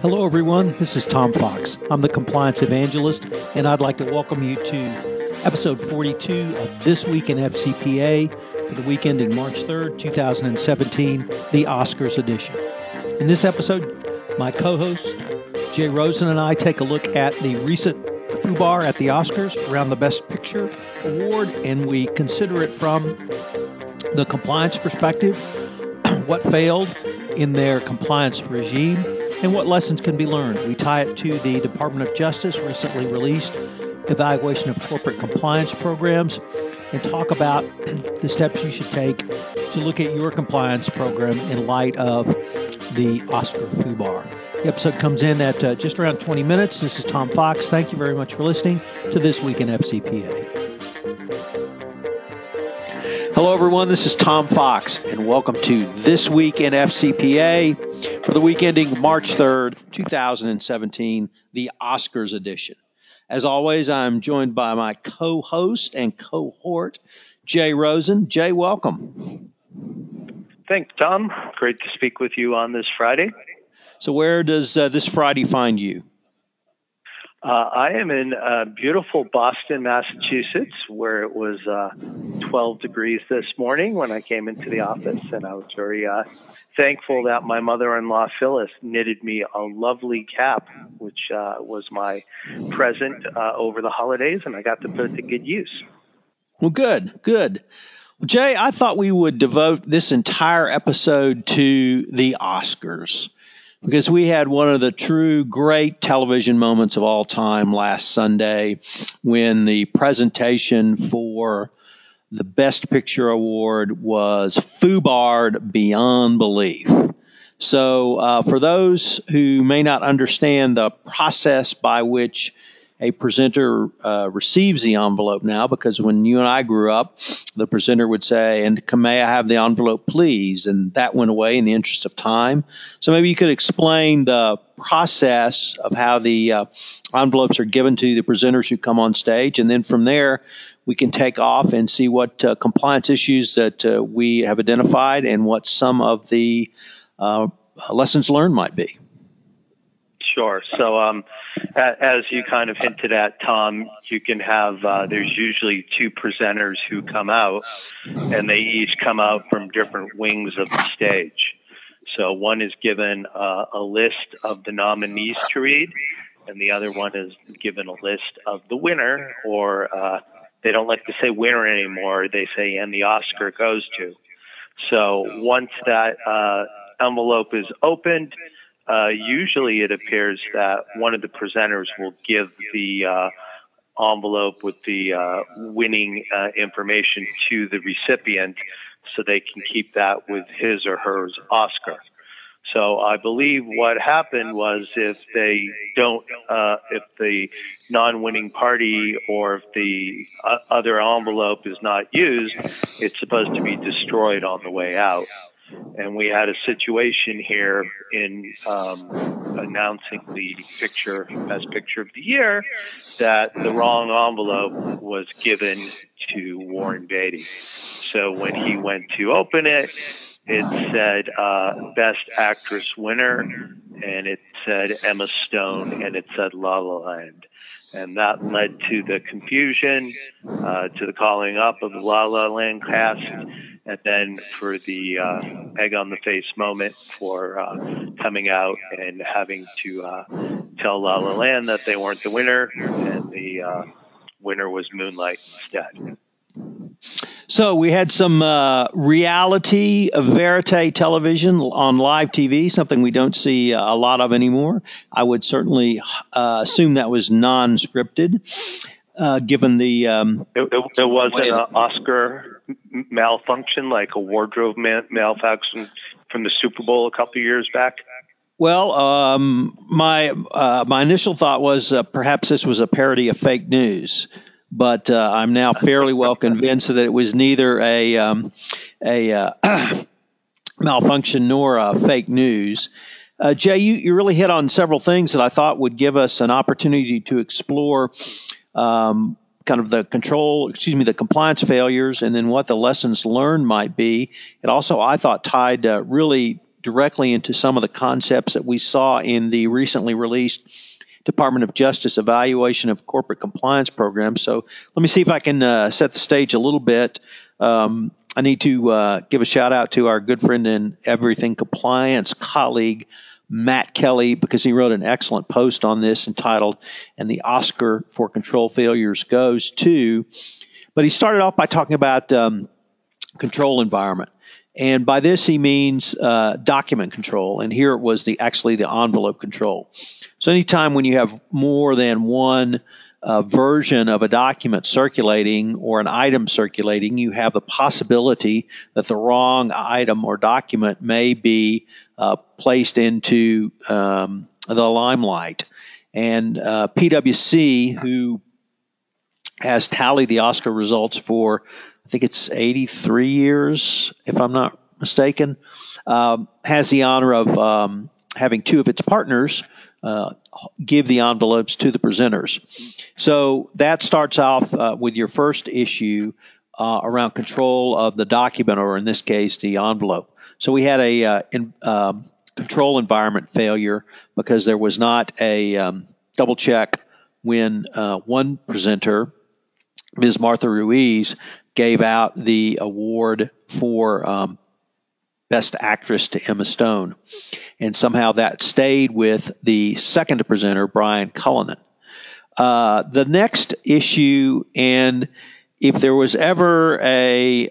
Hello, everyone. This is Tom Fox. I'm the Compliance Evangelist, and I'd like to welcome you to episode 42 of This Week in FCPA for the week ending March 3rd, 2017, the Oscars edition. In this episode, my co-host, Jay Rosen, and I take a look at the recent FUBAR at the Oscars around the Best Picture Award, and we consider it from the compliance perspective, what failed in their compliance regime, and what lessons can be learned. We tie it to the Department of Justice recently released evaluation of corporate compliance programs and talk about the steps you should take to look at your compliance program in light of the Oscar FUBAR. The episode comes in at just around 20 minutes. This is Tom Fox. Thank you very much for listening to This Week in FCPA. Hello, everyone. This is Tom Fox, and welcome to This Week in FCPA for the week ending March 3rd, 2017, the Oscars edition. As always, I'm joined by my co-host and cohort, Jay Rosen. Jay, welcome. Thanks, Tom. Great to speak with you on this Friday. So where does this Friday find you? I am in beautiful Boston, Massachusetts, where it was 12 degrees this morning when I came into the office, and I was very thankful that my mother-in-law, Phyllis, knitted me a lovely cap, which was my present over the holidays, and I got to put it to good use. Well, good. Well, Jay, I thought we would devote this entire episode to the Oscars, because we had one of the true great television moments of all time last Sunday when the presentation for the Best Picture Award was FUBAR'd beyond belief. So for those who may not understand the process by which a presenter receives the envelope now, because when you and I grew up, the presenter would say, "And may I have the envelope, please?" And that went away in the interest of time. So maybe you could explain the process of how the envelopes are given to the presenters who come on stage. And then from there, we can take off and see what compliance issues that we have identified and what some of the lessons learned might be. Sure. So as you kind of hinted at, Tom, you can have, there's usually two presenters who come out, and they each come out from different wings of the stage. So one is given a list of the nominees to read, and the other one is given a list of the winner, or they don't like to say winner anymore. They say, and the Oscar goes to. So once that envelope is opened, usually it appears that one of the presenters will give the envelope with the winning information to the recipient so they can keep that with his or her Oscar. So I believe what happened was if they don't, if the non-winning party or if the other envelope is not used, it's supposed to be destroyed on the way out. And we had a situation here in announcing the Best Picture of the Year that the wrong envelope was given to Warren Beatty. So when he went to open it, it said Best Actress winner, and it said Emma Stone, and it said La La Land. And that led to the confusion, to the calling up of the La La Land cast, and then for the egg on the face moment for coming out and having to tell La La Land that they weren't the winner, and the winner was Moonlight instead. So we had some reality verite television on live TV, something we don't see a lot of anymore. I would certainly assume that was non-scripted, given the... It wasn't an Oscar malfunction, like a wardrobe malfunction from the Super Bowl a couple of years back? Well, my initial thought was perhaps this was a parody of fake news. But I'm now fairly well convinced that it was neither a malfunction nor fake news. Jay, you really hit on several things that I thought would give us an opportunity to explore kind of the compliance failures, and then what the lessons learned might be. It also, I thought, tied really directly into some of the concepts that we saw in the recently released Department of Justice Evaluation of Corporate Compliance Program. So let me see if I can set the stage a little bit. I need to give a shout out to our good friend and Everything Compliance colleague, Matt Kelly, because he wrote an excellent post on this entitled, "And the Oscar for Control Failures Goes to," but he started off by talking about control environment. And by this, he means document control. And here it was actually the envelope control. So anytime when you have more than one version of a document circulating or an item circulating, you have the possibility that the wrong item or document may be placed into the limelight. And PwC, who has tallied the Oscar results for, I think it's 83 years, if I'm not mistaken, has the honor of having two of its partners give the envelopes to the presenters. So that starts off with your first issue around control of the document, or in this case, the envelope. So we had a control environment failure because there was not a double check when one presenter, Ms. Martha Ruiz, gave out the award for Best Actress to Emma Stone. And somehow that stayed with the second presenter, Brian Cullinan. The next issue, and if there was ever a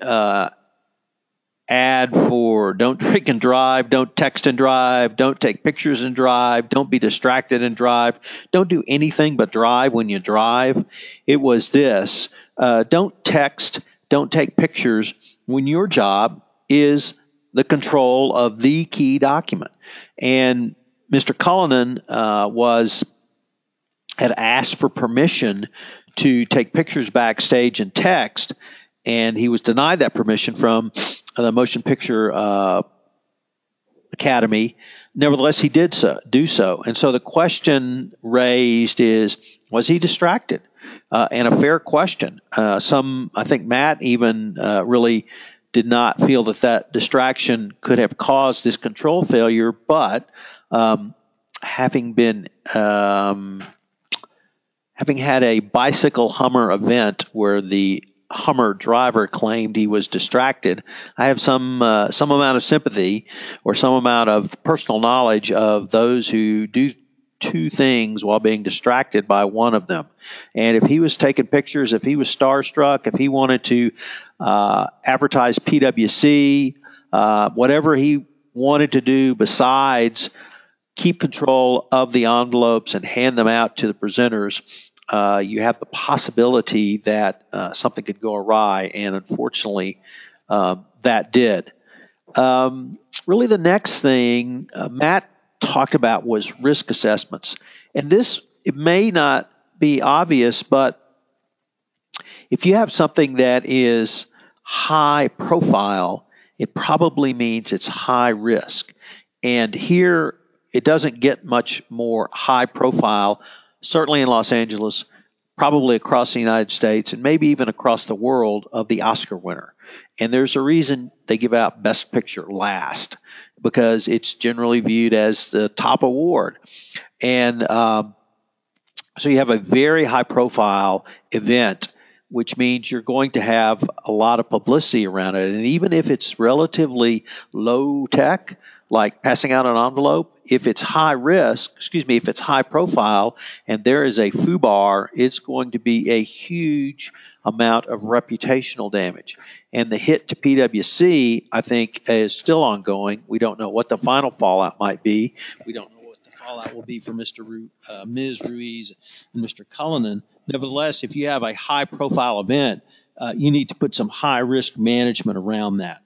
ad for don't drink and drive, don't text and drive, don't take pictures and drive, don't be distracted and drive, don't do anything but drive when you drive, it was this. Don't text, don't take pictures when your job is the control of the key document. And Mr. Cullinan had asked for permission to take pictures backstage and text, and he was denied that permission from the Motion Picture Academy. Nevertheless, he did do so. And so the question raised is, was he distracted? And a fair question. I think Matt even really did not feel that distraction could have caused this control failure, but having had a bicycle Hummer event where the Hummer driver claimed he was distracted, I have some amount of sympathy or some amount of personal knowledge of those who do two things while being distracted by one of them. And if he was taking pictures, if he was starstruck, if he wanted to advertise PwC, whatever he wanted to do besides keep control of the envelopes and hand them out to the presenters, you have the possibility that something could go awry, and unfortunately that did. Really the next thing Matt talked about was risk assessments. And this, it may not be obvious, but if you have something that is high profile, it probably means it's high risk. And here, it doesn't get much more high profile, certainly in Los Angeles, probably across the United States, and maybe even across the world, of the Oscar winner. And there's a reason they give out Best Picture last, because it's generally viewed as the top award. And so you have a very high-profile event, which means you're going to have a lot of publicity around it. And even if it's relatively low tech, like passing out an envelope, if it's high risk, if it's high profile, and there is a FUBAR, it's going to be a huge amount of reputational damage. And the hit to PwC, I think, is still ongoing. We don't know what the final fallout might be. We don't know what the fallout will be for Ms. Ruiz and Mr. Cullinan. Nevertheless, if you have a high-profile event, you need to put some high-risk management around that.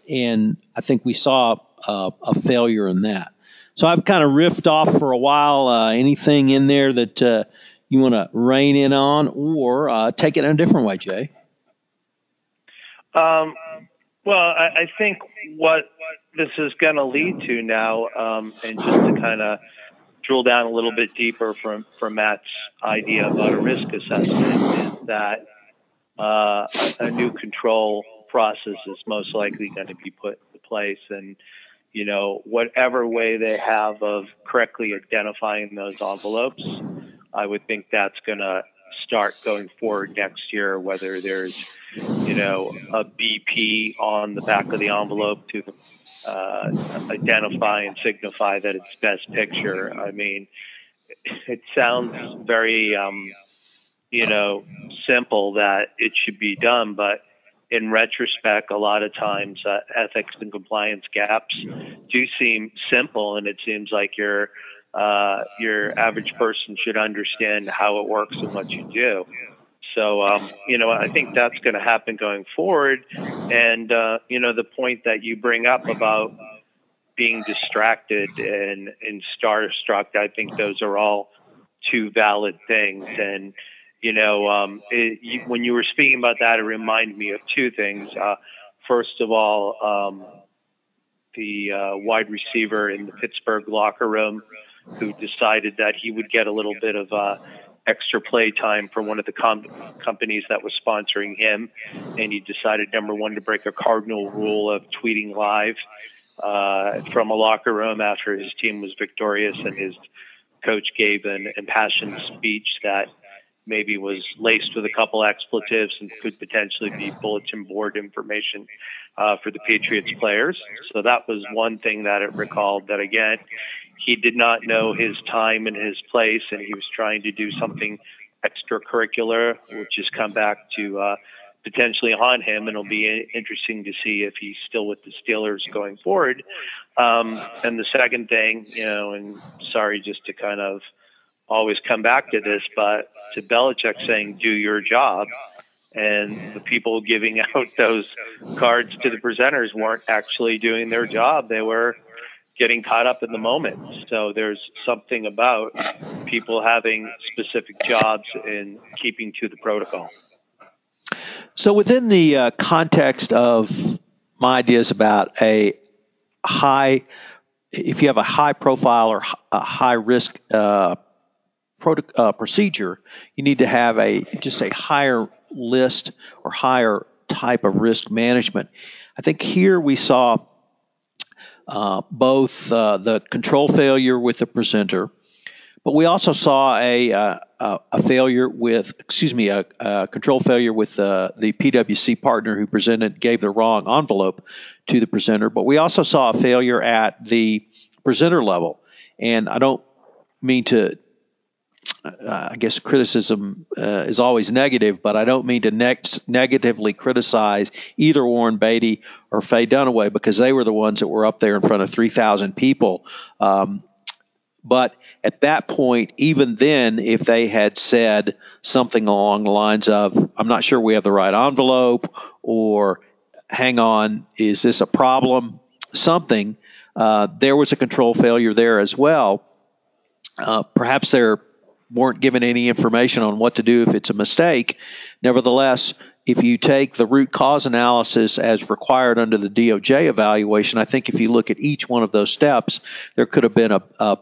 And I think we saw a failure in that. So I've kind of riffed off for a while. Anything in there that you want to rein in on, or take it in a different way, Jay? Well, I think what this is going to lead to now, and just to kind of drill down a little bit deeper from Matt's idea about a risk assessment, is that a new control process is most likely going to be put into place. And whatever way they have of correctly identifying those envelopes, I would think that's going to start going forward next year, whether there's, a BP on the back of the envelope to identify and signify that it's best picture. I mean, it sounds very, simple that it should be done, but in retrospect, a lot of times ethics and compliance gaps do seem simple, and it seems like your average person should understand how it works and what you do. So, I think that's going to happen going forward. And, the point that you bring up about being distracted and starstruck, I think those are all two valid things. And, when you were speaking about that, it reminded me of two things. First of all, the wide receiver in the Pittsburgh locker room who decided that he would get a little bit of extra play time from one of the companies that was sponsoring him. And he decided, number one, to break a cardinal rule of tweeting live from a locker room after his team was victorious, and his coach gave an impassioned speech that maybe was laced with a couple expletives and could potentially be bulletin board information for the Patriots players. So that was one thing that it recalled, that again, he did not know his time and his place, and he was trying to do something extracurricular, which has come back to potentially haunt him, and it'll be interesting to see if he's still with the Steelers going forward. And the second thing, and sorry just to kind of always come back to this, but to Belichick saying, do your job, and the people giving out those cards to the presenters weren't actually doing their job. They were getting caught up in the moment. So there's something about people having specific jobs and keeping to the protocol. So within the context of my ideas about if you have a high profile or a high risk procedure, you need to have just a higher list or higher type of risk management. I think here we saw both the control failure with the presenter, but we also saw a failure with, a control failure with the PwC partner who gave the wrong envelope to the presenter. But we also saw a failure at the presenter level, and I don't mean to. I guess criticism is always negative, but I don't mean to negatively criticize either Warren Beatty or Faye Dunaway, because they were the ones that were up there in front of 3,000 people. But at that point, even then, if they had said something along the lines of, I'm not sure we have the right envelope, or hang on, is this a problem? Something, there was a control failure there as well. Perhaps they're weren't given any information on what to do if it's a mistake. Nevertheless, if you take the root cause analysis as required under the DOJ evaluation, I think if you look at each one of those steps, there could have been a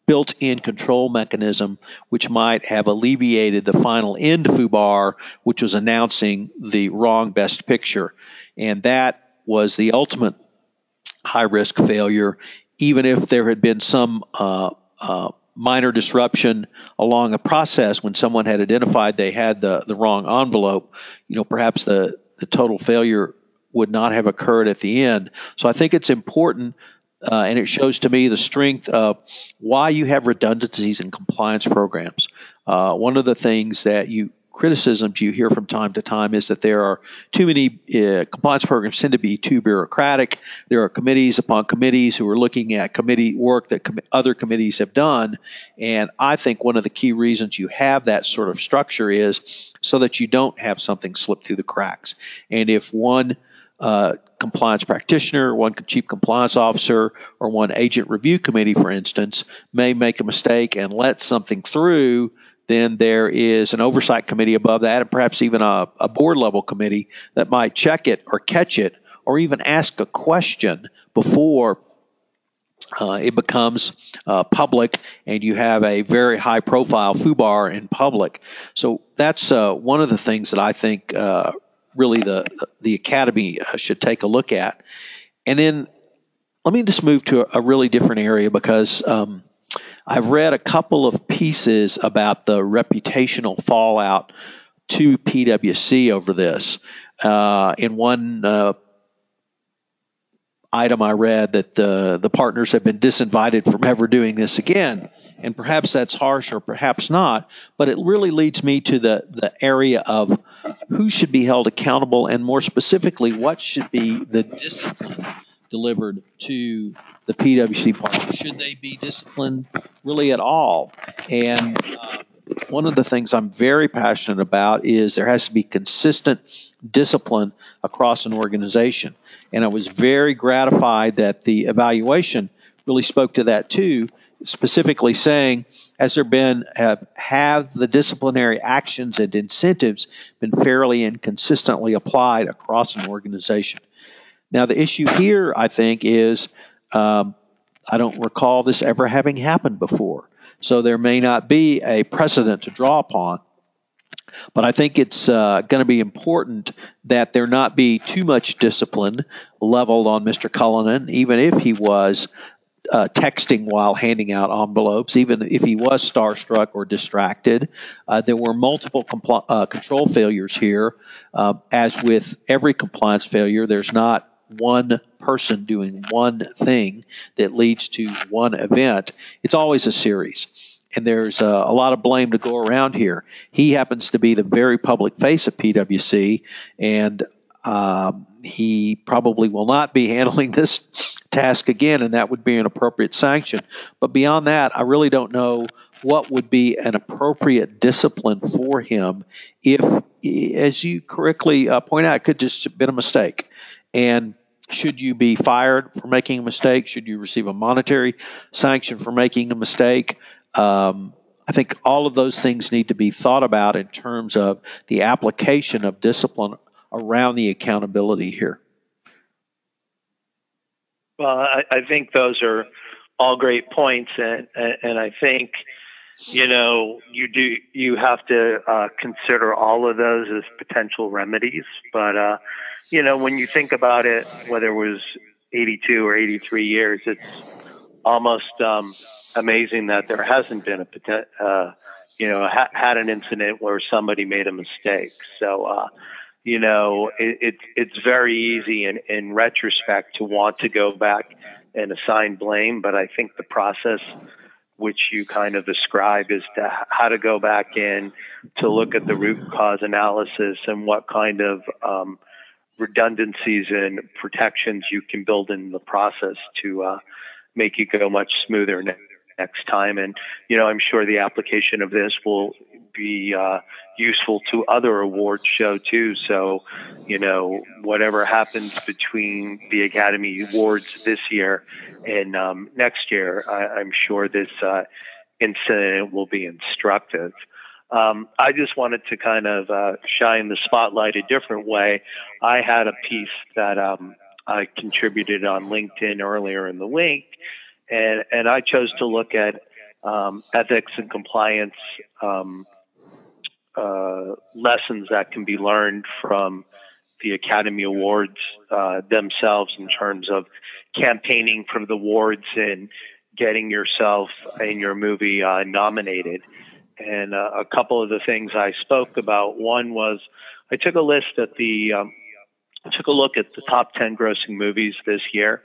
built-in control mechanism which might have alleviated the final end FUBAR, which was announcing the wrong best picture. And that was the ultimate high-risk failure, even if there had been some minor disruption along the process when someone had identified they had the wrong envelope. Perhaps the total failure would not have occurred at the end. So I think it's important, and it shows to me the strength of why you have redundancies in compliance programs. One of the things criticisms you hear from time to time is that there are too many compliance programs tend to be too bureaucratic. There are committees upon committees who are looking at committee work that other committees have done. And I think one of the key reasons you have that sort of structure is so that you don't have something slip through the cracks. And if one compliance practitioner, one chief compliance officer, or one agent review committee, for instance, may make a mistake and let something through, then there is an oversight committee above that, and perhaps even a board level committee that might check it or catch it, or even ask a question before it becomes public and you have a very high profile FUBAR in public. So that's one of the things that I think really the Academy should take a look at. And then let me just move to a really different area, because I've read a couple of pieces about the reputational fallout to PwC over this. In one item I read that the partners have been disinvited from ever doing this again. And perhaps that's harsh, or perhaps not, but it really leads me to the area of who should be held accountable, and more specifically, what should be the discipline delivered to the PwC partners. Should they be disciplined really at all? And one of the things I'm very passionate about is there has to be consistent discipline across an organization. And I was very gratified that the evaluation really spoke to that too, specifically saying, has there been, have the disciplinary actions and incentives been fairly and consistently applied across an organization? Now, the issue here, I think, is I don't recall this ever having happened before. So there may not be a precedent to draw upon. But I think it's going to be important that there not be too much discipline leveled on Mr. Cullinan, even if he was texting while handing out envelopes, even if he was starstruck or distracted. There were multiple control failures here. As with every compliance failure, there's not one person doing one thing that leads to one event. It's always a series. And there's a lot of blame to go around here. He happens to be the very public face of PwC, and he probably will not be handling this task again, and that would be an appropriate sanction. But beyond that, I really don't know what would be an appropriate discipline for him if, as you correctly point out, it could just have been a mistake. And should you be fired for making a mistake? Should you receive a monetary sanction for making a mistake? I think all of those things need to be thought about in terms of the application of discipline around the accountability here. Well, I think those are all great points, and I think, you know, you have to consider all of those as potential remedies. But you know, when you think about it, whether it was 82 or 83 years, it's almost amazing that there hasn't been had an incident where somebody made a mistake. So, you know, it's very easy in retrospect to want to go back and assign blame, but I think the process which you kind of describe is how to go back in to look at the root cause analysis and what kind of redundancies and protections you can build in the process to make it go much smoother next time. And, you know, I'm sure the application of this will be useful to other awards show too. So, you know, whatever happens between the Academy Awards this year and next year, I'm sure this incident will be instructive. I just wanted to kind of shine the spotlight a different way. I had a piece that I contributed on LinkedIn earlier in the week, and I chose to look at ethics and compliance lessons that can be learned from the Academy Awards themselves in terms of campaigning for the awards and getting yourself and your movie nominated. And a couple of the things I spoke about, one was I took a look at the top 10 grossing movies this year.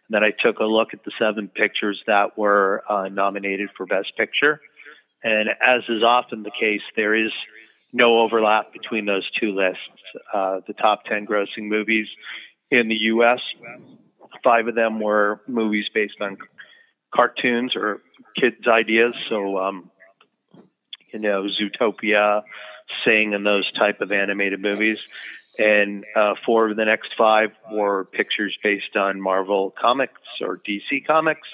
And then I took a look at the 7 pictures that were nominated for Best Picture. And as is often the case, there is no overlap between those two lists. The top 10 grossing movies in the U.S., 5 of them were movies based on cartoons or kids' ideas. So, you know, Zootopia, Sing, and those type of animated movies. And 4 of the next 5 were pictures based on Marvel Comics or DC Comics.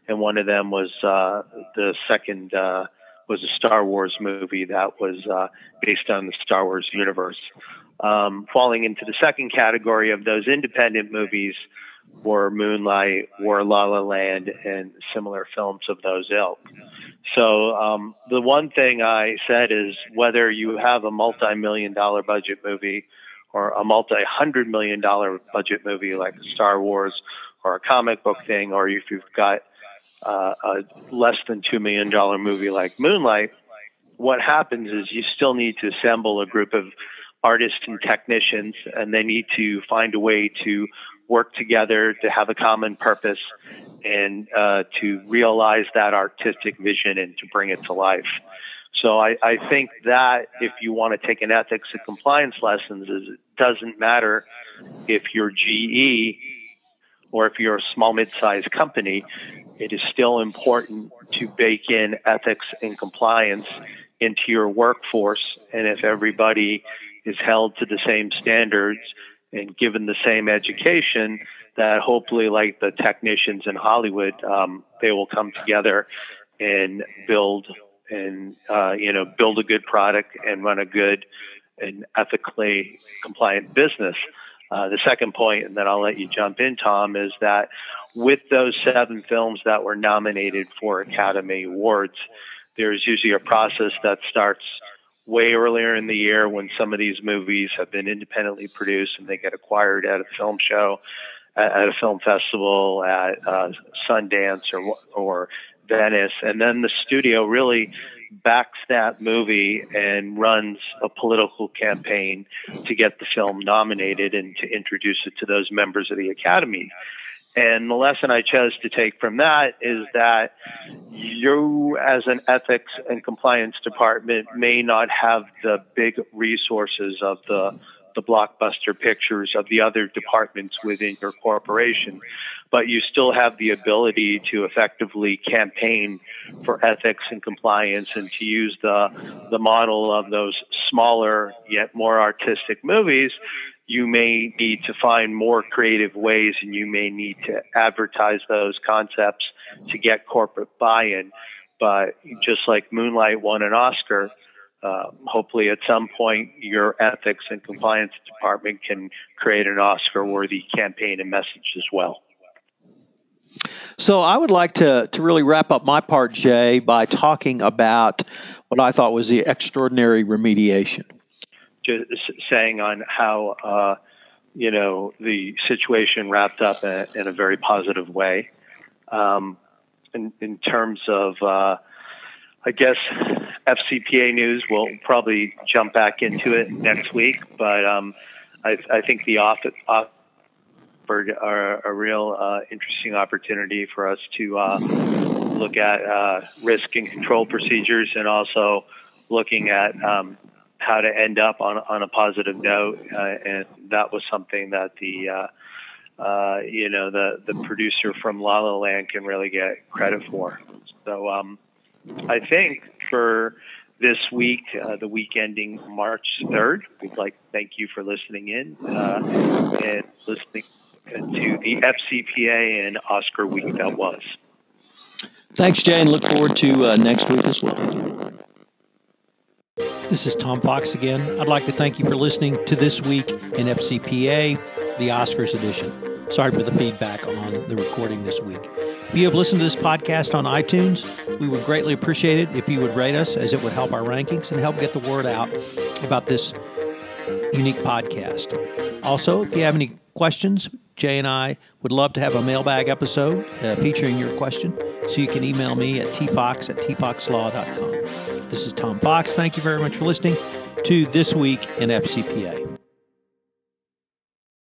And one of them was the second was a Star Wars movie that was based on the Star Wars universe. Falling into the second category of those independent movies were Moonlight, were La La Land, and similar films of those ilk. So the one thing I said is whether you have a multi-million-dollar budget movie or a multi-$100 million budget movie like Star Wars or a comic book thing, or if you've got a less than $2 million movie like Moonlight, what happens is you still need to assemble a group of artists and technicians, and they need to find a way to work together to have a common purpose and to realize that artistic vision and to bring it to life. So I think that if you want to take an ethics and compliance lessons, it doesn't matter if you're GE or if you're a small mid-sized company, it is still important to bake in ethics and compliance into your workforce. And if everybody is held to the same standards and given the same education, that hopefully, like the technicians in Hollywood, they will come together and build a good product and run a good and ethically compliant business. The second point, and then I'll let you jump in, Tom, is that with those 7 films that were nominated for Academy Awards, there's usually a process that starts way earlier in the year when some of these movies have been independently produced and they get acquired at a film show, at a film festival, at Sundance or Venice. And then the studio really backs that movie and runs a political campaign to get the film nominated and to introduce it to those members of the Academy. And the lesson I chose to take from that is that you, as an ethics and compliance department, may not have the big resources of the blockbuster pictures of the other departments within your corporation, but you still have the ability to effectively campaign for ethics and compliance and to use the model of those smaller yet more artistic movies. You may need to find more creative ways, and you may need to advertise those concepts to get corporate buy-in. But just like Moonlight won an Oscar, hopefully at some point your ethics and compliance department can create an Oscar-worthy campaign and message as well. So I would like to really wrap up my part, Jay, by talking about what I thought was the extraordinary remediation. Just saying on how, the situation wrapped up in a very positive way. In terms of, I guess, FCPA news, we'll probably jump back into it next week, but I think the offered a real interesting opportunity for us to look at risk and control procedures, and also looking at how to end up on a positive note. And that was something that the producer from La La Land can really get credit for. So I think for this week, the week ending March 3rd, we'd like to thank you for listening in and listening to the FCPA and Oscar week that was. Thanks, Jay, and look forward to next week as well. This is Tom Fox again. I'd like to thank you for listening to This Week in FCPA, the Oscars edition. Sorry for the feedback on the recording this week. If you have listened to this podcast on iTunes, we would greatly appreciate it if you would rate us, as it would help our rankings and help get the word out about this unique podcast. Also, if you have any questions, Jay and I would love to have a mailbag episode featuring your question, so you can email me at tfox@tfoxlaw.com. This is Tom Fox. Thank you very much for listening to This Week in FCPA.